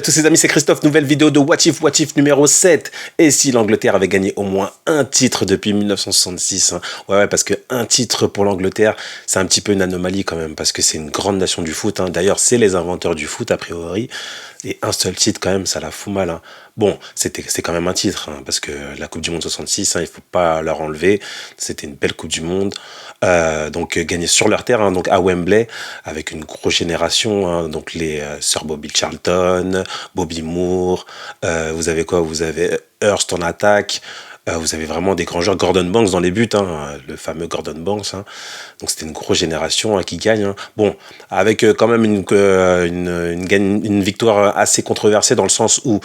tous ces amis, c'est Christophe, nouvelle vidéo de What If numéro 7. Et si l'Angleterre avait gagné au moins un titre depuis 1966 hein. Ouais, parce que un titre pour l'Angleterre, c'est un petit peu une anomalie quand même, parce que c'est une grande nation du foot. Hein. D'ailleurs, c'est les inventeurs du foot, a priori. Et un seul titre, quand même, ça la fout mal. Hein. Bon, c'est quand même un titre, hein, parce que la Coupe du Monde 66, hein, il ne faut pas leur enlever. C'était une belle Coupe du Monde. Donc, gagné sur leur terre, hein, donc à Wembley, avec une grosse génération. Hein, donc, les Sir Bobby Charlton, Bobby Moore. Vous avez quoi? Vous avez Hurst en attaque. Vous avez vraiment des grands joueurs. Gordon Banks dans les buts, hein, le fameux Gordon Banks. Hein. Donc c'était une grosse génération hein, qui gagne. Hein. Bon, avec quand même une victoire assez controversée dans le sens où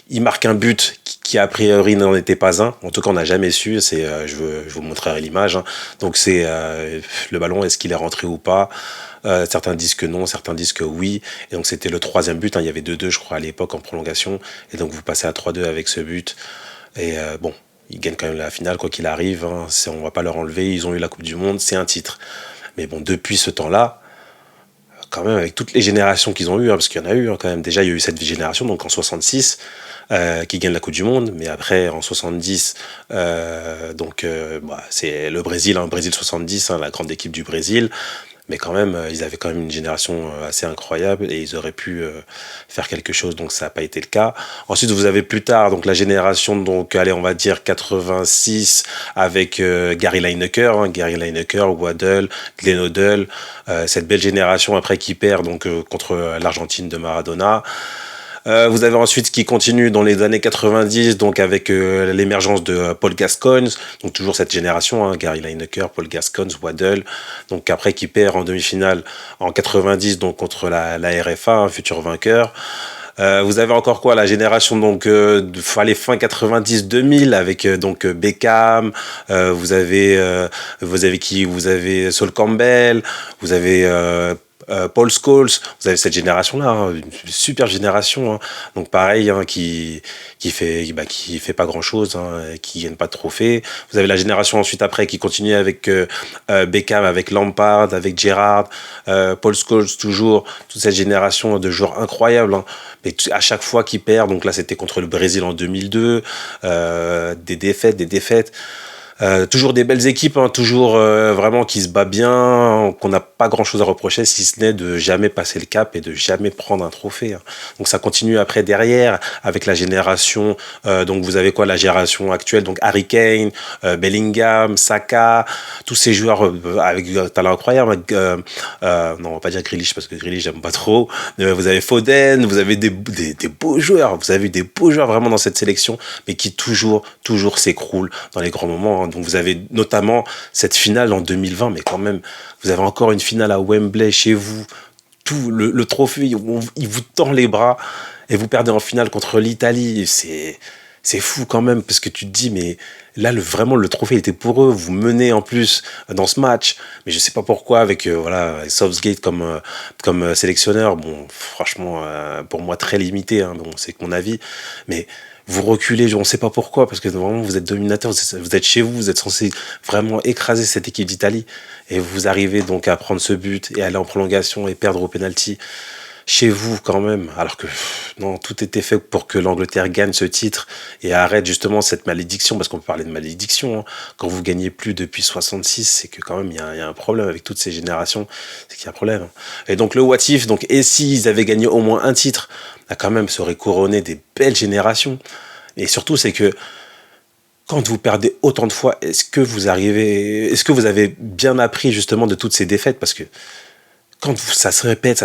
il marque un but qui a priori n'en était pas un. En tout cas, on n'a jamais su. Je vous montrerai l'image. Hein. Donc c'est le ballon, est-ce qu'il est rentré ou pas? Certains disent que non, certains disent que oui. Et donc c'était le troisième but. Hein. Il y avait 2-2, je crois, à l'époque en prolongation. Et donc vous passez à 3-2 avec ce but. Et bon. Ils gagnent quand même la finale, quoi qu'il arrive. Hein. On ne va pas leur enlever. Ils ont eu la Coupe du Monde. C'est un titre. Mais bon, depuis ce temps-là, quand même, avec toutes les générations qu'ils ont eues, hein, parce qu'il y en a eu hein, quand même. Déjà, il y a eu cette génération, donc en 66, qui gagne la Coupe du Monde. Mais après, en 70, c'est le Brésil, hein, Brésil 70, hein, la grande équipe du Brésil. Mais quand même, ils avaient quand même une génération assez incroyable et ils auraient pu faire quelque chose, donc ça n'a pas été le cas. Ensuite, vous avez plus tard donc la génération, donc allez, on va dire 86 avec Gary Lineker, hein, Waddle, Glenn Hoddle, cette belle génération après qui perd donc contre l'Argentine de Maradona. Vous avez ensuite qui continue dans les années 90, donc avec l'émergence de Paul Gascoigne, donc toujours cette génération, hein, Gary Lineker, Paul Gascoigne, Waddle, donc après qui perd en demi-finale en 90, donc contre la RFA, hein, futur vainqueur. Vous avez encore quoi, la génération donc les fin 90-2000 avec donc Beckham, vous avez qui? Vous avez Sol Campbell, vous avez Paul Scholes, vous avez cette génération-là, hein, une super génération, hein, donc pareil, hein, qui fait pas grand-chose, hein, qui gagne pas de trophées. Vous avez la génération ensuite après qui continue avec Beckham, avec Lampard, avec Gerrard, Paul Scholes toujours, toute cette génération de joueurs incroyables, hein, mais à chaque fois qu'ils perdent, donc là c'était contre le Brésil en 2002, des défaites. Toujours des belles équipes, hein, toujours vraiment qui se bat bien, qu'on n'a pas grand chose à reprocher si ce n'est de jamais passer le cap et de jamais prendre un trophée. Hein. Donc ça continue après derrière avec la génération, donc vous avez quoi, la génération actuelle, donc Harry Kane, Bellingham, Saka, tous ces joueurs avec un talent incroyable. Non, on va pas dire Grealish parce que Grealish j'aime pas trop. Vous avez Foden, vous avez des beaux joueurs, vous avez des beaux joueurs vraiment dans cette sélection, mais qui toujours s'écroulent dans les grands moments. Hein. Donc vous avez notamment cette finale en 2020, mais quand même, vous avez encore une finale à Wembley chez vous. Tout le trophée, il vous tend les bras et vous perdez en finale contre l'Italie. C'est fou quand même, parce que tu te dis, mais là, vraiment, le trophée était pour eux. Vous menez en plus dans ce match. Mais je sais pas pourquoi, avec Southgate comme sélectionneur. Bon, franchement, pour moi, très limité. Hein, bon, c'est mon avis. Mais vous reculez, on ne sait pas pourquoi, parce que vraiment, vous êtes dominateur, vous êtes chez vous, vous êtes censé vraiment écraser cette équipe d'Italie. Et vous arrivez donc à prendre ce but et aller en prolongation et perdre au pénalty. Chez vous quand même, alors que non, tout était fait pour que l'Angleterre gagne ce titre et arrête justement cette malédiction, parce qu'on peut parler de malédiction, hein. Quand vous gagnez plus depuis 66, c'est que quand même il y a un problème avec toutes ces générations, c'est qu'il y a un problème. Hein. Et donc le what if, donc et s'ils avaient gagné au moins un titre, là quand même ça aurait couronné des belles générations. Et surtout c'est que quand vous perdez autant de fois, est-ce que vous avez bien appris justement de toutes ces défaites, parce que quand ça se répète,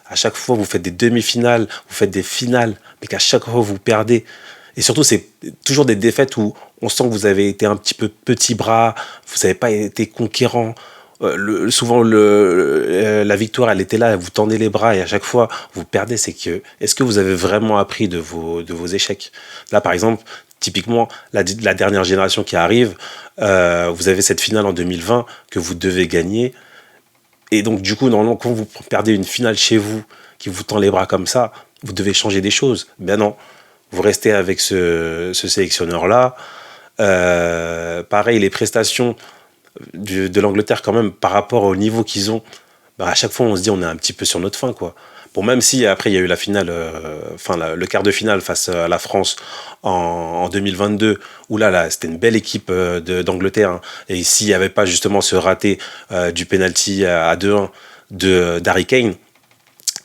à chaque fois vous faites des demi-finales, vous faites des finales, mais qu'à chaque fois vous perdez. Et surtout, c'est toujours des défaites où on sent que vous avez été un petit peu petit bras, vous n'avez pas été conquérant. Souvent, la victoire, elle était là, vous tendez les bras et à chaque fois vous perdez. Est-ce que vous avez vraiment appris de vos échecs? Là, par exemple, typiquement, la dernière génération qui arrive, vous avez cette finale en 2020 que vous devez gagner. Et donc, du coup, normalement, quand vous perdez une finale chez vous, qui vous tend les bras comme ça, vous devez changer des choses. Ben non, vous restez avec ce sélectionneur-là. Pareil, les prestations de l'Angleterre, quand même, par rapport au niveau qu'ils ont, ben à chaque fois, on se dit on est un petit peu sur notre fin, quoi. Bon, même si après il y a eu la finale, enfin le quart de finale face à la France en 2022, où là c'était une belle équipe d'Angleterre, hein. Et s'il n'y avait pas justement ce raté du penalty à 2-1 d'Harry Kane,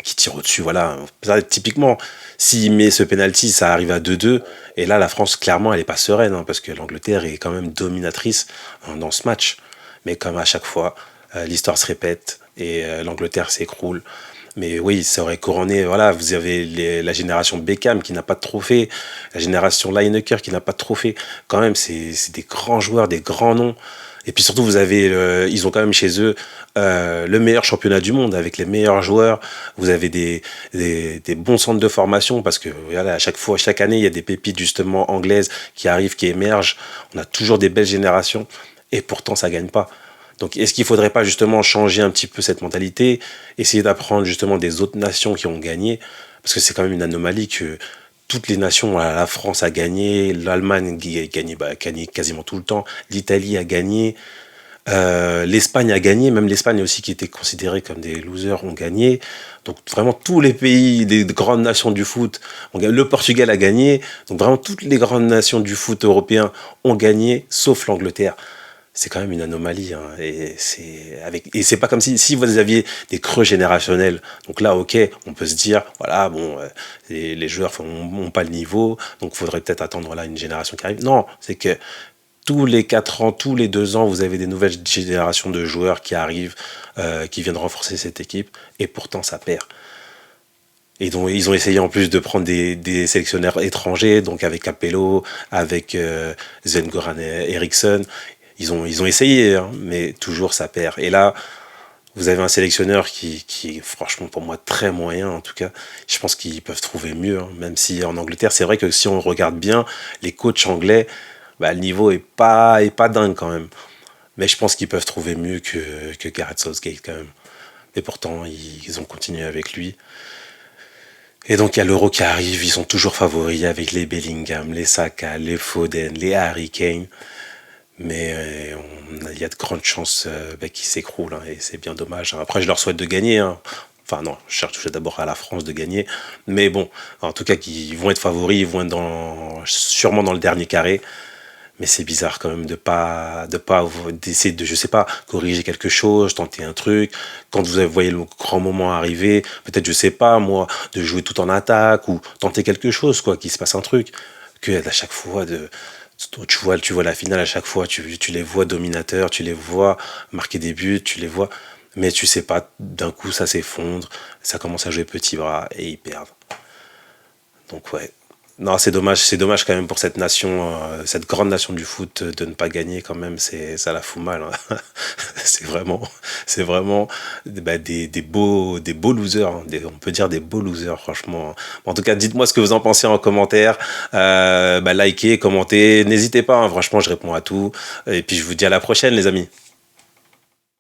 qui tire au-dessus, voilà. Ça, typiquement, s'il met ce penalty, ça arrive à 2-2. Et là, la France, clairement, elle n'est pas sereine, hein, parce que l'Angleterre est quand même dominatrice hein, dans ce match. Mais comme à chaque fois, l'histoire se répète et l'Angleterre s'écroule. Mais oui, ça aurait couronné. Voilà, vous avez la génération Beckham qui n'a pas de trophée, la génération Lineker qui n'a pas de trophée. Quand même, c'est des grands joueurs, des grands noms. Et puis surtout, vous avez, ils ont quand même chez eux le meilleur championnat du monde avec les meilleurs joueurs. Vous avez des bons centres de formation parce que voilà, à chaque fois, chaque année, il y a des pépites justement anglaises qui arrivent, qui émergent. On a toujours des belles générations et pourtant, ça gagne pas. Donc, est-ce qu'il ne faudrait pas justement changer un petit peu cette mentalité, essayer d'apprendre justement des autres nations qui ont gagné, parce que c'est quand même une anomalie que toutes les nations, la France a gagné, l'Allemagne a gagné quasiment tout le temps, l'Italie a gagné, l'Espagne a gagné, même l'Espagne aussi qui était considérée comme des losers ont gagné. Donc vraiment tous les pays, des grandes nations du foot, le Portugal a gagné. Donc vraiment toutes les grandes nations du foot européen ont gagné, sauf l'Angleterre. C'est quand même une anomalie, hein, et c'est pas comme si vous aviez des creux générationnels. Donc là, ok, on peut se dire voilà, bon, les joueurs n'ont pas le niveau, donc il faudrait peut-être attendre voilà une génération qui arrive. Non, c'est que tous les 4 ans, tous les 2 ans, vous avez des nouvelles générations de joueurs qui arrivent, qui viennent renforcer cette équipe, et pourtant ça perd. Et donc, ils ont essayé en plus de prendre des sélectionneurs étrangers, donc avec Capello, avec Sven-Göran Eriksson. Ils ont essayé, hein, mais toujours ça perd. Et là, vous avez un sélectionneur qui est franchement pour moi très moyen en tout cas. Je pense qu'ils peuvent trouver mieux, hein, même si en Angleterre, c'est vrai que si on regarde bien, les coachs anglais, bah, le niveau est pas dingue quand même. Mais je pense qu'ils peuvent trouver mieux que Gareth Southgate quand même. Et pourtant, ils ont continué avec lui. Et donc il y a l'Euro qui arrive, ils sont toujours favoris avec les Bellingham, les Saka, les Foden, les Harry Kane. Mais il y a de grandes chances qu'ils s'écroulent, hein, et c'est bien dommage, hein. Après, je leur souhaite de gagner, hein. Enfin non, je cherche d'abord à la France de gagner. Mais bon, en tout cas, ils vont être favoris, ils vont être sûrement dans le dernier carré. Mais c'est bizarre quand même de pas d'essayer de, je sais pas, corriger quelque chose, tenter un truc. Quand vous voyez le grand moment arriver, peut-être, je sais pas, moi, de jouer tout en attaque ou tenter quelque chose, quoi, qu'il se passe un truc. Que à chaque fois, tu vois la finale à chaque fois, tu les vois dominateurs, tu les vois marquer des buts, tu les vois, mais tu sais pas, d'un coup, ça s'effondre, ça commence à jouer petit bras et ils perdent. Donc ouais. Non, c'est dommage quand même pour cette nation, cette grande nation du foot, de ne pas gagner quand même, ça la fout mal, hein. C'est vraiment, c'est vraiment bah, des beaux losers, hein, on peut dire des beaux losers, franchement. En tout cas, dites-moi ce que vous en pensez en commentaire, bah, likez, commentez, n'hésitez pas, hein, franchement, je réponds à tout. Et puis je vous dis à la prochaine, les amis.